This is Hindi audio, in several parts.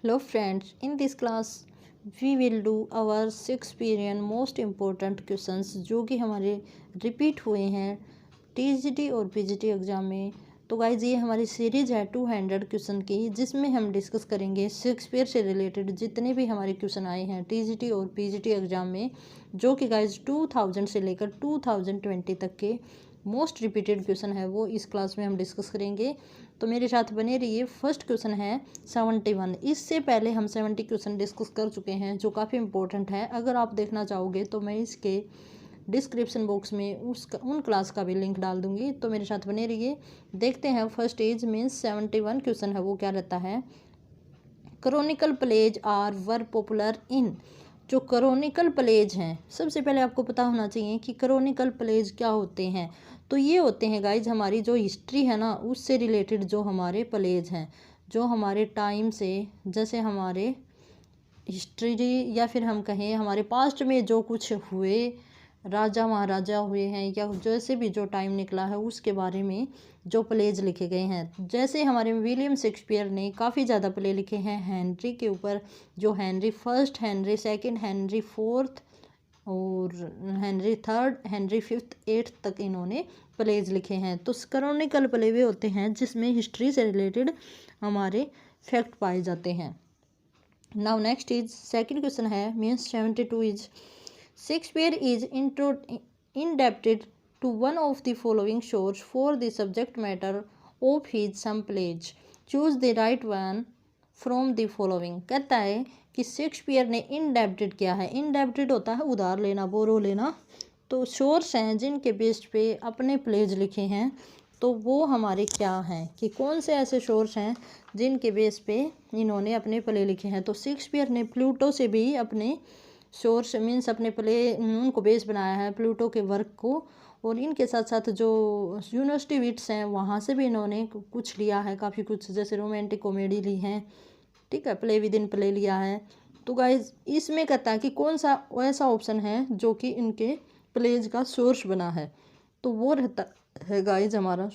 Hello friends, in this class we will do our Shakespearean most important questions जो कि हमारे रिपीट हुए हैं टीजीटी और पीजीटी एग्ज़ाम में। तो गाइज ये हमारी सीरीज़ है 200 क्वेश्चन की, जिसमें हम डिस्कस करेंगे शेक्सपियर से रिलेटेड जितने भी हमारे क्वेश्चन आए हैं टीजीटी और पीजीटी एग्ज़ाम में, जो कि गाइज 2000 से लेकर 2020 तक के मोस्ट रिपीटेड क्वेश्चन है वो इस क्लास में हम डिस्कस करेंगे। तो मेरे साथ बने रहिए। फर्स्ट क्वेश्चन है 71। इससे पहले हम 70 क्वेश्चन डिस्कस कर चुके हैं जो काफ़ी इंपॉर्टेंट है। अगर आप देखना चाहोगे तो मैं इसके डिस्क्रिप्शन बॉक्स में उन क्लास का भी लिंक डाल दूंगी, तो मेरे साथ बने रहिए। देखते हैं फर्स्ट एज मीन्स 71 क्वेश्चन है वो क्या रहता है। क्रोनिकल प्लेज आर वर पॉपुलर इन। जो क्रोनिकल प्लेज हैं, सबसे पहले आपको पता होना चाहिए कि क्रोनिकल प्लेज क्या होते हैं। तो ये होते हैं गाइज हमारी जो हिस्ट्री है ना, उससे रिलेटेड जो हमारे प्लेज हैं, जो हमारे टाइम से, जैसे हमारे हिस्ट्री या फिर हम कहें हमारे पास्ट में जो कुछ हुए, राजा महाराजा हुए हैं या जैसे भी जो टाइम निकला है उसके बारे में जो प्लेज लिखे गए हैं। जैसे हमारे विलियम शेक्सपियर ने काफ़ी ज़्यादा प्ले लिखे हैं हेनरी के ऊपर, जो Henry first, Henry second, Henry fourth और Henry third, Henry fifth, eighth तक इन्होंने प्लेज लिखे हैं। तो क्रोनिकल प्ले वे होते हैं जिसमें हिस्ट्री से रिलेटेड हमारे फैक्ट पाए जाते हैं। Now next is second question है means 72 is Shakespeare is indebted to one of the following sources for the subject matter of his some plays. Choose the right one from the following. कहता है कि शेक्सपियर ने indebted क्या है। indebted होता है उधार लेना, बोरो लेना। तो सोर्स हैं जिनके बेस पे अपने प्लेज लिखे हैं, तो वो हमारे क्या हैं कि कौन से ऐसे सोर्स हैं जिनके बेस पे इन्होंने अपने प्ले लिखे हैं। तो शेक्सपियर ने प्लूटो से भी अपने सोर्स मीन्स अपने प्ले उनको बेस बनाया है, प्लूटो के वर्क को। और इनके साथ साथ जो यूनिवर्सिटी विट्स हैं वहाँ से भी इन्होंने कुछ लिया है, काफ़ी कुछ, जैसे रोमांटिक कॉमेडी ली है, ठीक है, प्ले विद इन प्ले लिया है। तो गाइज इसमें कहता है कि कौन सा ऐसा ऑप्शन है जो कि इनके प्लेज का सोर्स बना है। तो वो रहता है गाइज हमारा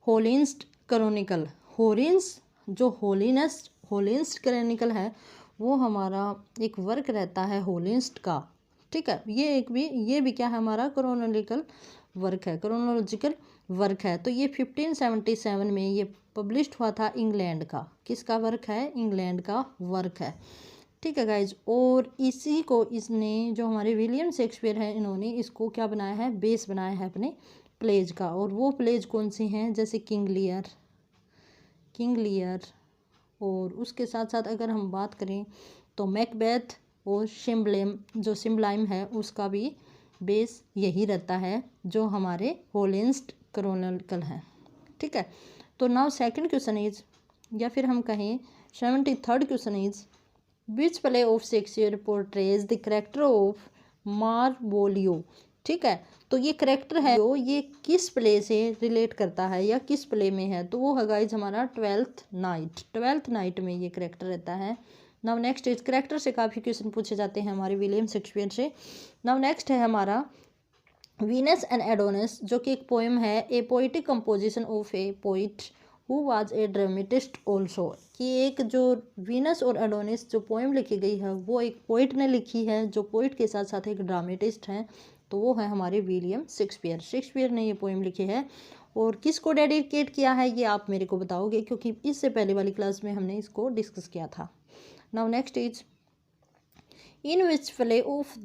होलिन्स क्रॉनिकल। होलिन्स जो होलिन्स क्रॉनिकल है वो हमारा एक वर्क रहता है होलिन्स का, ठीक है। ये भी क्या है हमारा क्रोनोलॉजिकल वर्क है। तो ये 1577 में ये पब्लिश्ड हुआ था। इंग्लैंड का किसका वर्क है? इंग्लैंड का वर्क है, ठीक है गाइज। और इसी को इसने जो हमारे विलियम शेक्सपियर है इन्होंने इसको क्या बनाया है, बेस बनाया है अपने प्लेज का। और वो प्लेज कौन सी हैं, जैसे किंग लियर और उसके साथ साथ अगर हम बात करें तो मैकबेथ और सिम्बलाइम है, उसका भी बेस यही रहता है जो हमारे होलिन्स क्रॉनिकल है, ठीक है। तो नाउ सेकंड क्वेश्चन इज, या फिर हम कहें 73rd question is which play of Shakespeare portrays the character of Malvolio, ठीक है। तो ये करेक्टर है ये किस प्ले से रिलेट करता है या किस प्ले में है, तो वो है गाइज हमारा ट्वेल्थ नाइट में ये करेक्टर रहता है। नाउ नेक्स्ट इज, करेक्टर से काफ़ी क्वेश्चन पूछे जाते हैं हमारे विलियम शेक्सपियर से। नाउ नेक्स्ट है हमारा वीनस एंड एडोनिस, जो कि एक पोएम है, a poetic composition of a poet who was a dramatist also. कि एक जो वीनस और एडोनिस जो पोएम लिखी गई है वो एक पोइट ने लिखी है, जो पोइट के साथ साथ एक ड्रामेटिस्ट हैं, तो वो है हमारे विलियम शेक्सपियर ने ये पोएम लिखी है। और किसको डेडिकेट किया है ये आप मेरे को बताओगे, क्योंकि इससे पहले वाली क्लास में हमने इसको डिस्कस किया था। Now next is in which play of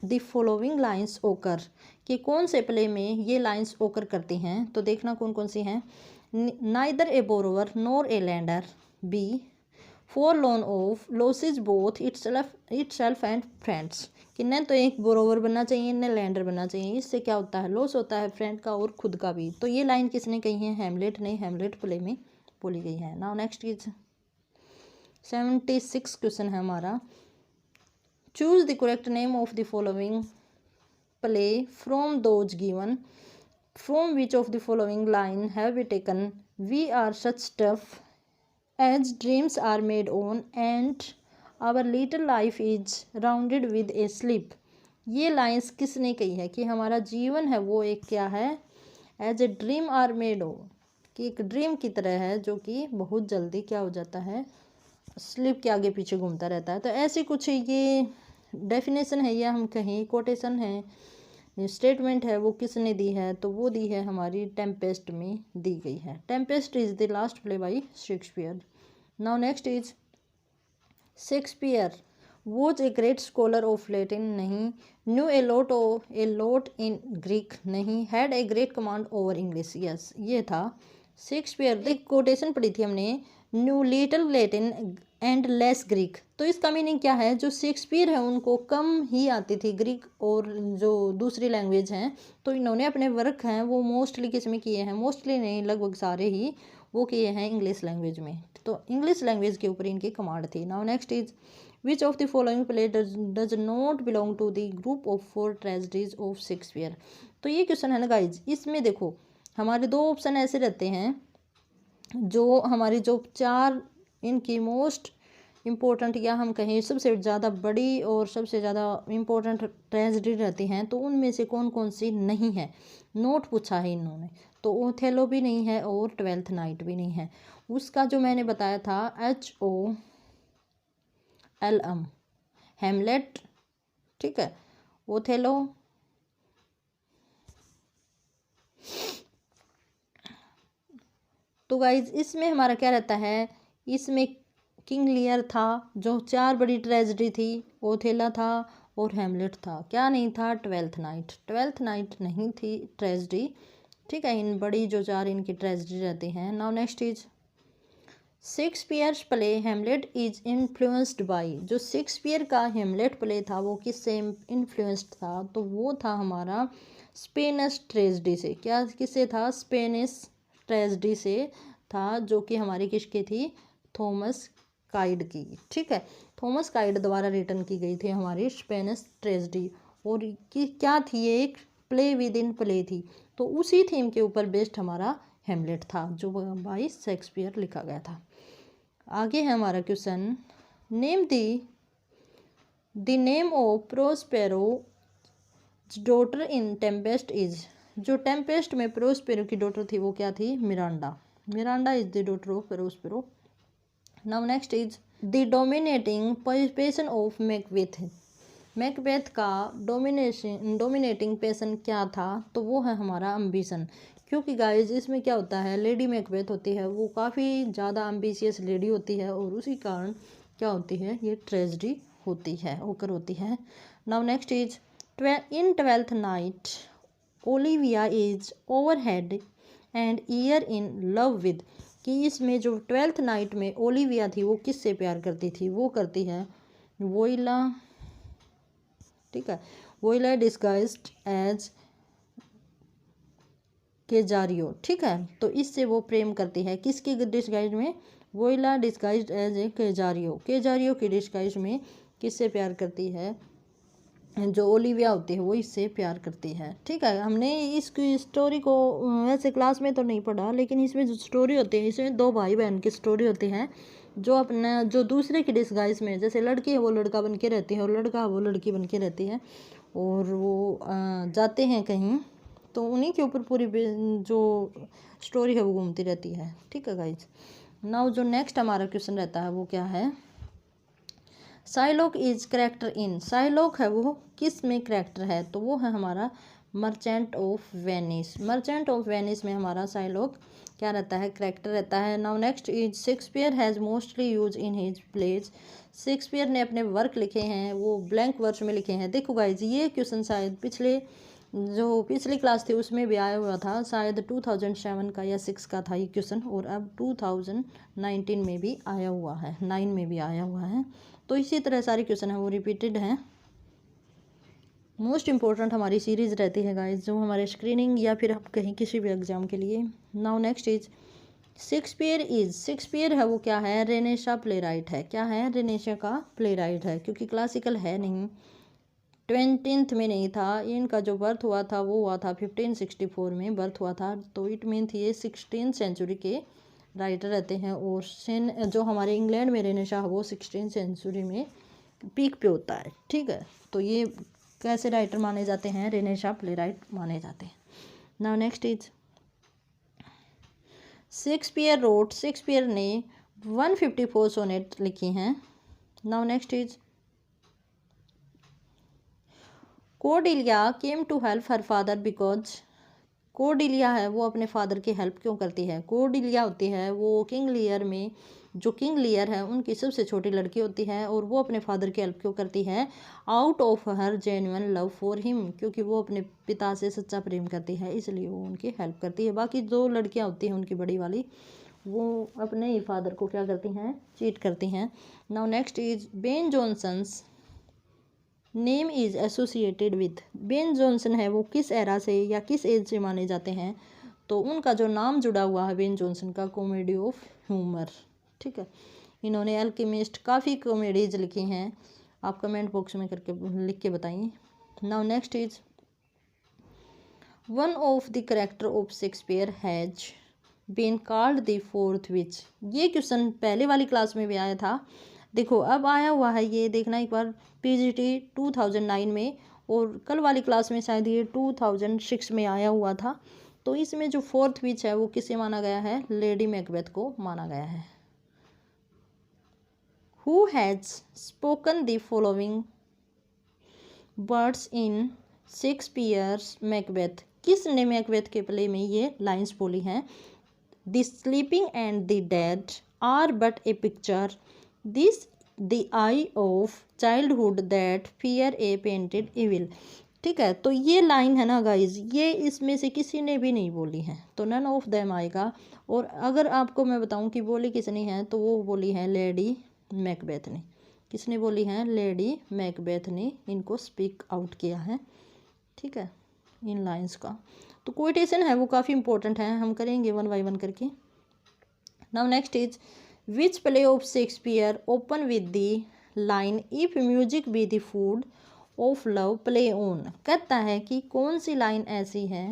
the following lines ओकर, कि कौन से प्ले में ये लाइन्स ओकर करती हैं। तो देखना कौन कौन सी हैं। Neither a borrower nor a lender, be for loan of losses both itself and friends, कि न तो एक बोरोवर बनना चाहिए न लैंडर बनना चाहिए, इससे क्या होता है, लॉस होता है फ्रेंड का और खुद का भी। तो ये लाइन किसने कही है, हैमलेट ने, हैमलेट प्ले में बोली गई है। नाउ नेक्स्ट इज 76 क्वेश्चन है हमारा, choose the correct name of the following play from those given, from which of the following line have be taken we are such stuff as dreams are made on and our little life is rounded with a sleep. ये लाइन्स किसने कही है कि हमारा जीवन है वो एक क्या है, as a dream are made on, कि एक ड्रीम की तरह है जो कि बहुत जल्दी क्या हो जाता है, स्लिप के आगे पीछे घूमता रहता है। तो ऐसे कुछ ये डेफिनेशन है या हम कहें कोटेशन है, स्टेटमेंट है, वो किसने दी है? तो वो दी है हमारी टेम्पेस्ट में दी गई है। Tempest is the last play by Shakespeare. Now next is Shakespeare was a great scholar of Latin, नहीं। Knew a lot in Greek, नहीं। Had a great command over English, yes, ये था शेक्सपियर। एक कोटेशन पढ़ी थी हमने, knew little Latin and less Greek. तो इसका मीनिंग क्या है? जो शेक्सपियर है उनको कम ही आती थी ग्रीक और जो दूसरी लैंग्वेज हैं, तो इन्होंने अपने वर्क हैं वो मोस्टली किस में किए हैं? मोस्टली नहीं, लगभग सारे ही वो किए हैं इंग्लिश लैंग्वेज में। तो इंग्लिश लैंग्वेज के ऊपर इनकी कमांड थी। Now next is which of the following play does not belong to the group of 4 tragedies of Shakespeare. तो ये क्वेश्चन है ना गाइज, इसमें देखो हमारे 2 ऑप्शन ऐसे रहते हैं, जो हमारी जो 4 इनकी मोस्ट इम्पोर्टेंट या हम कहें सबसे ज़्यादा बड़ी और सबसे ज़्यादा इम्पोर्टेंट ट्रेजेडी रहती हैं, तो उनमें से कौन कौन सी नहीं है? नोट पूछा है इन्होंने। तो ओथेलो भी नहीं है और 12th नाइट भी नहीं है। उसका जो मैंने बताया था HOLM, हेमलेट, ठीक है, ओथेलो, तो गाइज इसमें हमारा क्या रहता है? इसमें किंग लियर था, जो 4 बड़ी ट्रेजेडी थी, ओथेला था और हेमलेट था। क्या नहीं था? 12th night. 12th नाइट नहीं थी ट्रेजेडी, ठीक है। इन बड़ी जो 4 इनकी ट्रेजेडी रहती हैं। Now next is Shakespeare's play Hamlet is influenced by. जो शेक्सपियर का हेमलेट प्ले था वो किससे इन्फ्लुएंस्ड था? तो वो था हमारा स्पेनिश ट्रेजेडी से। क्या किससे था? स्पेनिश ट्रेजेडी से था, जो कि हमारी किसकी थी? थॉमस काइड की, ठीक है। थॉमस काइड द्वारा रिटर्न की गई थी हमारी स्पेनिश ट्रेजेडी। और कि क्या थी? ये एक प्ले विद इन प्ले थी। तो उसी थीम के ऊपर बेस्ड हमारा हेमलेट था, जो बाय शेक्सपियर लिखा गया था। आगे है हमारा question, name the name of Prospero daughter in Tempest is. जो टेम्पेस्ट में प्रोस्पेरो की डॉटर थी वो क्या थी? Miranda. Miranda is the daughter of Prospero. Now next is the dominating passion of Macbeth. Macbeth का डोमिनेटिंग पैशन क्या था? तो वो है हमारा अम्बिशन। क्योंकि गाइज इसमें क्या होता है, लेडी मैकबेथ होती है वो काफ़ी ज़्यादा अम्बिशियस लेडी होती है और उसी कारण क्या होती है? ये ट्रेजेडी होती है, ओकर होती है। Now next is in 12th night Olivia is overhead and year in love with. कि इसमें जो 12th नाइट में ओलिविया थी वो किससे प्यार करती थी? वो करती है वोइला, ठीक है। वोइला डिस्गाइज्ड एज केजारियो, ठीक है। तो इससे वो प्रेम करती है, किसकी डिस्गाइज में? Viola disguised as a Cesario. Cesario की डिस्गाइज में किससे प्यार करती है? जो ओलिविया होती है वो इससे प्यार करती है, ठीक है। हमने इसकी स्टोरी को वैसे क्लास में तो नहीं पढ़ा, लेकिन इसमें जो स्टोरी होती है, इसमें 2 भाई बहन की स्टोरी होती है, जो अपना जो दूसरे की डिस्गाइज में, जैसे लड़की है वो लड़का बन के रहती है और लड़का वो लड़की बन के रहती है, और वो जाते हैं कहीं, तो उन्हीं के ऊपर पूरी जो स्टोरी है वो घूमती रहती है, ठीक है गाइज। नाउ जो नेक्स्ट हमारा क्वेश्चन रहता है वो क्या है? Psylocke is character in. Psylocke है वो किस में करेक्टर है? तो वो है हमारा Merchant of Venice. Merchant of Venice में हमारा साइलॉक क्या रहता है? करेक्टर रहता है। Now next is Shakespeare has mostly use in his plays. Shakespeare ने अपने वर्क लिखे हैं वो ब्लैंक वर्स में लिखे हैं। देखो गाइज ये क्वेश्चन शायद पिछली क्लास थी उसमें भी आया हुआ था, शायद 2007 का या 6 का था ये क्वेश्चन, और अब 2019 में भी आया हुआ है, 9 में भी आया हुआ है। तो इसी तरह सारे क्वेश्चन हैं वो रिपीटेड हैं। मोस्ट इम्पोर्टेंट हमारी सीरीज़ रहती है गाइज, जो हमारे स्क्रीनिंग या फिर आप कहीं किसी भी एग्जाम के लिए। नाउ नेक्स्ट इज शेक्सपियर है वो क्या है? रेनेसा प्ले राइट है। क्या है? रेनेसा का प्ले राइट है, क्योंकि क्लासिकल है नहीं, 20th में नहीं था। इनका जो बर्थ हुआ था वो हुआ था 1564 में बर्थ हुआ था, तो इट मीन ये 16th सेंचुरी के राइटर रहते हैं। और जो हमारे इंग्लैंड में रेनेसा है वो 16th सेंचुरी में पीक पे होता है, ठीक है। तो ये कैसे राइटर माने जाते हैं? रेनेसा प्ले राइट माने जाते हैं। नाउ नेक्स्ट इज शेक्सपियर ने 154 सोनेट लिखी हैं। Now next is Cordelia came to help her father because Cordelia है वो अपने फादर की हेल्प क्यों करती है। कोर्डेलिया होती है वो किंग लियर में, जो किंग लियर है उनकी सबसे छोटी लड़की होती है, और वो अपने फादर की हेल्प क्यों करती है। Out of her genuine love for him, क्योंकि वो अपने पिता से सच्चा प्रेम करती है, इसलिए वो उनकी हेल्प करती है। बाकी दो लड़कियां होती हैं उनकी बड़ी वाली, वो अपने ही फादर को क्या करती हैं, चीट करती हैं। Now next is Ben Jonson's name is associated with. Ben Jonson है वो किस एरा से या किस एज से माने जाते हैं, तो उनका जो नाम जुड़ा हुआ है बेन जॉनसन का, कॉमेडी ऑफ ह्यूमर। ठीक है, इन्होंने अल्केमिस्ट काफ़ी कॉमेडीज लिखी हैं, आप कमेंट बॉक्स में करके लिख के बताइए। Now next is one of the character of Shakespeare has been called the fourth witch. ये क्वेश्चन पहले वाली क्लास में भी आया था, देखो अब आया हुआ है, ये देखना एक बार पीजीटी 2009 में, और कल वाली क्लास में शायद ये 2006 में आया हुआ था। तो इसमें जो फोर्थ विच है वो किसे माना गया है, लेडी मैकबेथ को माना गया है। Who has spoken the following words in Shakespeare's Macbeth. किसने मैकबेथ के प्ले में ये लाइंस बोली हैं। The sleeping and the dead are but a picture, this the eye of childhood that fear a painted evil. ठीक है, तो ये लाइन है ना गाइज, ये इसमें से किसी ने भी नहीं बोली है, तो नन ऑफ देम आएगा। और अगर आपको मैं बताऊं कि बोली किसने है, तो वो बोली है लेडी मैकबेथ ने। किसने बोली है, लेडी मैकबेथ ने इनको स्पीक आउट किया है। ठीक है, इन लाइंस का तो कोटेशन है वो काफ़ी इंपॉर्टेंट है, हम करेंगे वन बाई वन करके। Now next is which play of Shakespeare open with the line if music be the food of love play on. कहता है कि कौन सी लाइन ऐसी है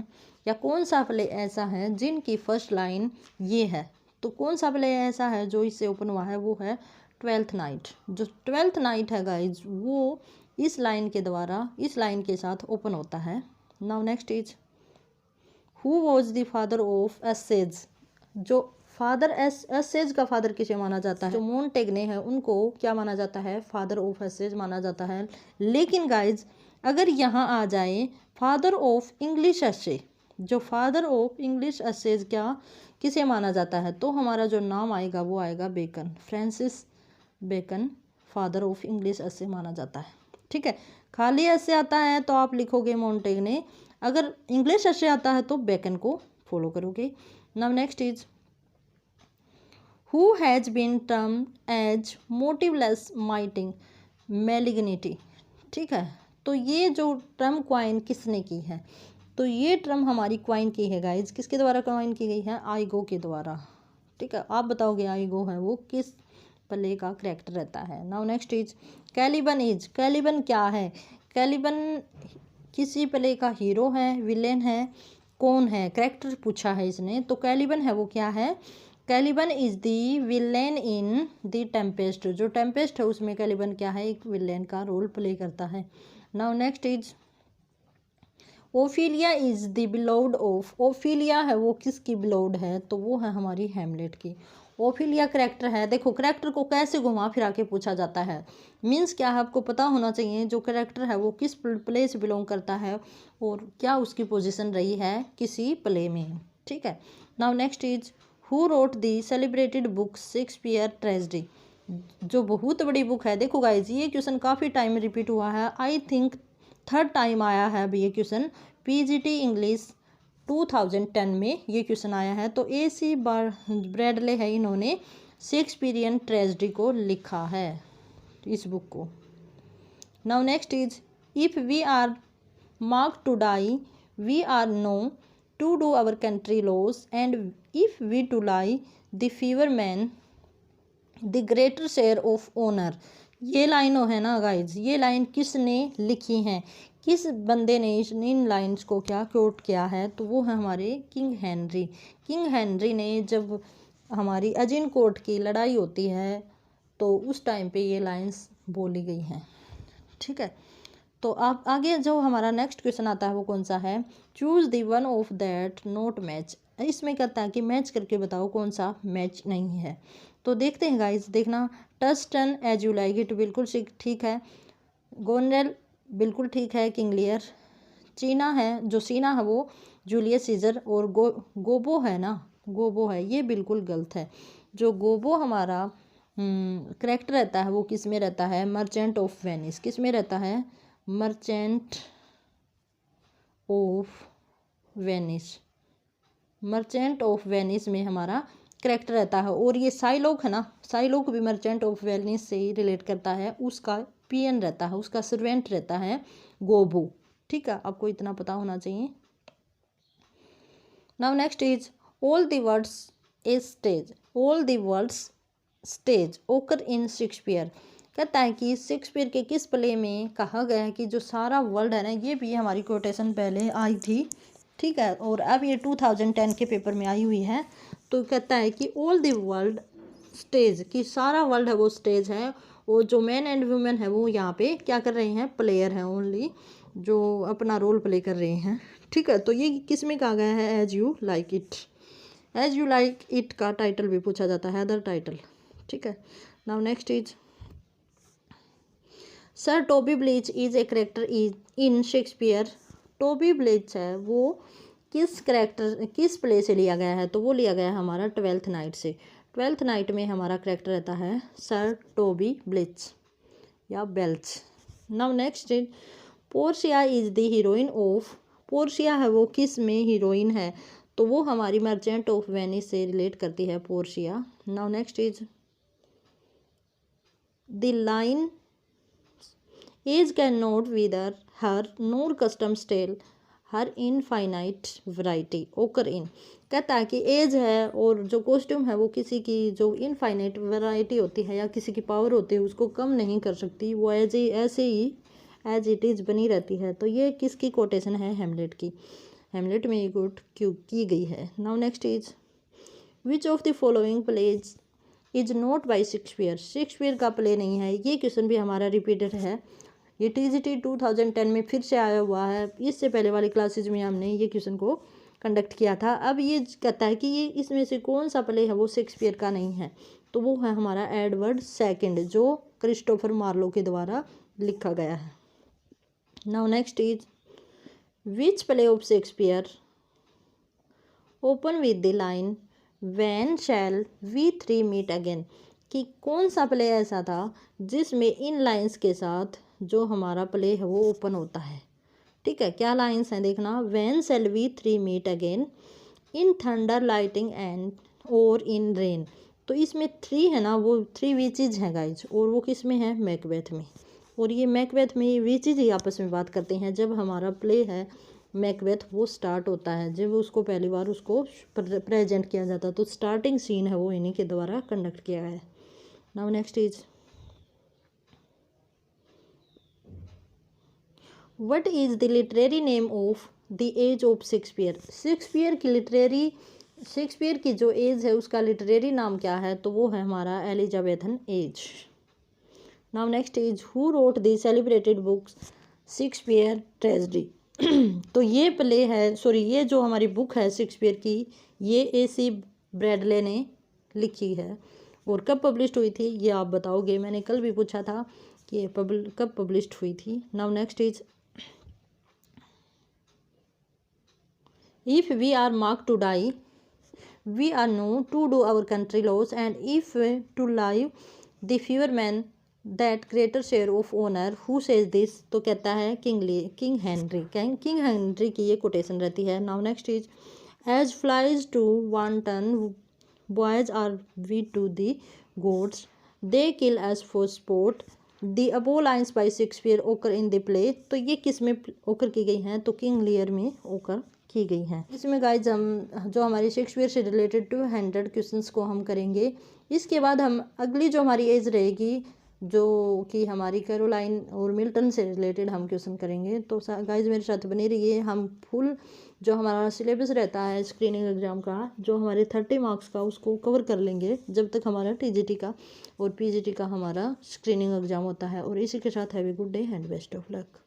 या कौन सा प्ले ऐसा है जिनकी फर्स्ट लाइन ये है, तो कौन सा प्ले ऐसा है जो इससे ओपन हुआ है, वो है ट्वेल्थ नाइट। जो ट्वेल्थ नाइट है गाइज वो इस लाइन के द्वारा, इस लाइन के साथ ओपन होता है। Now next is who was the father of essays. जो फादर एसेज का फादर किसे माना जाता है, जो मोंटेग्ने है उनको क्या माना जाता है, फादर ऑफ एसेज माना जाता है। लेकिन गाइज अगर यहाँ आ जाए फादर ऑफ इंग्लिश एसे, जो फादर ऑफ इंग्लिश एसेज क्या किसे माना जाता है, तो हमारा जो नाम आएगा वो आएगा Bacon, Francis Bacon father of English essay माना जाता है। ठीक है, खाली ऐसे आता है तो आप लिखोगे मोंटेग्ने, अगर इंग्लिश ऐसे आता है तो बेकन को फॉलो करोगे। Now next is who has been termed as motiveless mighting malignity. ठीक है, तो ये जो टर्म क्वाइन किसने की है, तो ये टर्म हमारी क्वाइन की है गाइज, किसके द्वारा क्वाइन की गई है, आइगो के द्वारा। ठीक है, आप बताओगे आइगो है वो किस प्ले का करेक्टर रहता है। Now next is Caliban is. Caliban क्या है, कैलिबन किसी प्ले का हीरो है, विलेन है, कौन है, करेक्टर पूछा है इसने, तो कैलिबन है वो क्या है, Caliban is the villain in the Tempest. जो टेम्पेस्ट है उसमें कैलिबन क्या है, एक विलेन का रोल प्ले करता है। Now next is Ophelia is the beloved of. Ophelia है वो किसकी बिलोव्ड है, तो वो है हमारी हैमलेट की। ओफिलिया करेक्टर है, देखो करेक्टर को कैसे घुमा फिरा के पूछा जाता है, मीन्स क्या है आपको पता होना चाहिए जो करेक्टर है वो किस प्ले से बिलोंग करता है और क्या उसकी पोजीशन रही है किसी प्ले में। ठीक है, now next is who wrote the celebrated book Shakespeare tragedy. जो बहुत बड़ी बुक है, देखो गाइज ये क्वेश्चन काफ़ी टाइम रिपीट हुआ है, आई थिंक थर्ड टाइम आया है अभी ये क्वेश्चन, पीजीटी इंग्लिश 2010 में ये क्वेश्चन आया है। तो AC ब्रैडले है, इन्होंने शेक्सपियरियन ट्रेजेडी को लिखा है इस बुक को। Now next is if we are mark to die we are no to do our country loss and if we to lie the fewer man the greater share of honour. ये लाइनों है ना गाइज, ये लाइन किसने लिखी हैं, किस बंदे ने इन लाइन्स को क्या कोट किया है, तो वो है हमारे किंग हेनरी। किंग हेनरी ने जब हमारी अजिनकोट की लड़ाई होती है तो उस टाइम पे ये लाइन्स बोली गई हैं। ठीक है, तो आप आगे जो हमारा नेक्स्ट क्वेश्चन आता है वो कौन सा है, choose the one of that not match. इसमें कहता है कि मैच करके बताओ कौन सा मैच नहीं है। तो देखते हैं गाइज, देखना। टस्टन एज यू लाइक इट बिल्कुल ठीक है। गोनरेल बिल्कुल ठीक है। King Lear. चीना है, जो सीना है वो जूलियस सीजर। और गोबो है ना, गोबो है, ये बिल्कुल गलत है। जो गोबो हमारा करेक्ट रहता है वो किस में रहता है? Merchant of Venice. किस में रहता है? Merchant of Venice. Merchant of Venice में हमारा करेक्ट रहता है। और ये साइलोक है ना, साइलोक भी मर्चेंट ऑफ वेनिस से ही रिलेट करता है। उसका पियन रहता है, उसका सर्वेंट रहता है गोबो। ठीक है, आपको इतना पता होना चाहिए। Now next is all the words is stage. All the words stage ओकर इन शेक्सपियर। कहता है कि शेक्सपियर के किस प्ले में कहा गया है कि जो सारा वर्ल्ड है ना, ये भी हमारी कोटेशन पहले आई थी, ठीक है, और अब ये 2010 के पेपर में आई हुई है। तो कहता है कि ऑल द वर्ल्ड स्टेज, कि सारा वर्ल्ड है वो स्टेज है, और जो मैन एंड वुमेन है वो यहाँ पे क्या कर रहे हैं? प्लेयर हैं ओनली, जो अपना रोल प्ले कर रहे हैं। ठीक है, तो ये किस में कहा गया है? As you like it. As you like it का टाइटल भी पूछा जाता है, अदर टाइटल। ठीक है, now next is sir Toby Belch is a character is in Shakespeare. Toby Belch है वो किस करेक्टर, किस प्ले से लिया गया है? तो वो लिया गया है हमारा ट्वेल्थ नाइट से। ट्वेल्थ नाइट में हमारा करेक्टर रहता है सर टोबी ब्लीच या Belch. Now next is Portia is the heroine of. Portia है वो किस में हीरोइन है? तो वो हमारी मर्चेंट ऑफ वेनिस से रिलेट करती है Portia. Now next is the line age can not wither her nor custom stale her infinite variety occur in. कहता है कि एज है और जो कॉस्ट्यूम है वो किसी की जो इनफाइनाइट वैरायटी होती है या किसी की पावर होती है उसको कम नहीं कर सकती, वो ऐसे ही एज इट इज़ बनी रहती है। तो ये किसकी कोटेशन है? हेमलेट की। हेमलेट में ये कोट क्यों की गई है। Now next is which of the following pledge is not by Shakespeare. Shakespeare का प्ले नहीं है। ये क्वेश्चन भी हमारा रिपीटेड है, ये TGT 2010 में फिर से आया हुआ है। इससे पहले वाली क्लासेज में हमने ये क्वेश्चन को कंडक्ट किया था। अब ये कहता है कि ये इसमें से कौन सा प्ले है वो शेक्सपियर का नहीं है, तो वो है हमारा एडवर्ड सेकंड, जो क्रिस्टोफर मार्लो के द्वारा लिखा गया है। Now next is which play of Shakespeare open with the line when shall we three meet again. कि कौन सा प्ले ऐसा था जिसमें इन लाइंस के साथ जो हमारा प्ले है वो ओपन होता है। ठीक है, क्या लाइंस हैं देखना। When shall we three meet again, in thunder lightning and और इन रेन। तो इसमें थ्री है ना, वो थ्री विचेज हैं गाइज, और वो किस में है? मैकबेथ में। और ये मैकबेथ में ये विचेज ही आपस में बात करते हैं। जब हमारा प्ले है मैकबेथ वो स्टार्ट होता है, जब उसको पहली बार उसको प्रेजेंट किया जाता है, तो स्टार्टिंग सीन है वो इन्हीं के द्वारा कंडक्ट किया गया है। Now next is what is the literary name of the age of Shakespeare. Shakespeare की जो एज है उसका लिटरेरी नाम क्या है? तो वो है हमारा Elizabethan age. Now next is who wrote the celebrated books Shakespeare tragedy. तो ये प्ले है, सॉरी, ये जो हमारी बुक है शेक्सपियर की, ये AC ब्रैडले ने लिखी है। और कब पब्लिश हुई थी ये आप बताओगे, मैंने कल भी पूछा था कि ये कब पब्लिश हुई थी। Now next is if we are mark to die we are no to do our country loss and if to live the fewer man that greater share of honour who says this. तो कहता है किंग हेनरी की ये कोटेशन रहती है। Now next is as flies to wanton boys are we to the gods they kill as for sport the above lines by Shakespeare occur in the play. तो ये किस में ओकर की गई हैं? तो किंग लियर में ओकर की गई हैं। इसमें गाइज हम जो हमारे शेक्सपियर से रिलेटेड 200 क्वेश्चंस को हम करेंगे। इसके बाद हम अगली जो हमारी एज रहेगी जो कि हमारी कैरोलाइन और मिल्टन से रिलेटेड हम क्वेश्चन करेंगे। तो गाइज मेरे साथ बने रहिए। हम फुल जो हमारा सिलेबस रहता है स्क्रीनिंग एग्ज़ाम का, जो हमारे 30 मार्क्स का, उसको कवर कर लेंगे जब तक हमारा TGT का और PGT का हमारा स्क्रीनिंग एग्ज़ाम होता है। और इसी के साथ have a good day and best of luck.